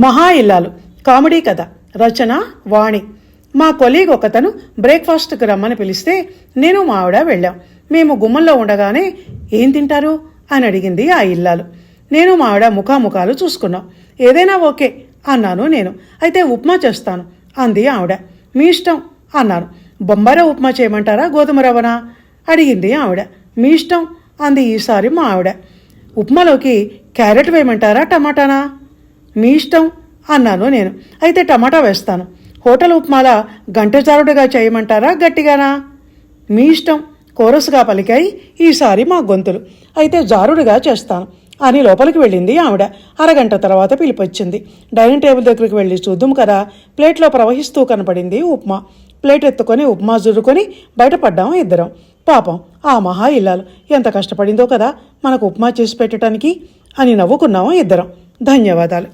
మహా ఇల్లాలు కామెడీ కథ. రచన వాణి. మా కొలీగ్ ఒకతను బ్రేక్ఫాస్ట్కి రమ్మని పిలిస్తే నేను మా ఆవిడ వెళ్ళాం. మేము గుమ్మంలో ఉండగానే ఏం తింటారు అని అడిగింది ఆ ఇల్లాలు. నేను మా ఆవిడ ముఖాముఖాలు చూసుకున్నాం. ఏదైనా ఓకే అన్నాను నేను. అయితే ఉప్మా చేస్తాను అంది ఆవిడ. మీ ఇష్టం అన్నాను. బొంబాయి ఉప్మా చేయమంటారా గోధుమ రవ్వనా అడిగింది ఆవిడ. మీ ఇష్టం అంది ఈసారి మా ఆవిడ. ఉప్మాలోకి క్యారెట్ వేయమంటారా టమాటానా మీ ఇష్టం అన్నాను నేను. అయితే టమాటా వేస్తాను. హోటల్ ఉప్మాలా గంటజారుడుగా చేయమంటారా గట్టిగానా మీ ఇష్టం కోరసుగా పలికాయి ఈసారి మా గొంతులు. అయితే జారుడుగా చేస్తాను అని లోపలికి వెళ్ళింది ఆవిడ. అరగంట తర్వాత పిలిపొచ్చింది. డైనింగ్ టేబుల్ దగ్గరికి వెళ్ళి చూద్దాం కదా, ప్లేట్లో ప్రవహిస్తూ కనపడింది ఉప్మా. ప్లేట్ ఎత్తుకొని ఉప్మా జురుకొని బయటపడ్డాం ఇద్దరం. పాపం ఆ మహా ఇల్లాలు ఎంత కష్టపడిందో కదా మనకు ఉప్మా చేసి పెట్టడానికి అని నవ్వుకున్నాము ఇద్దరం. ధన్యవాదాలు.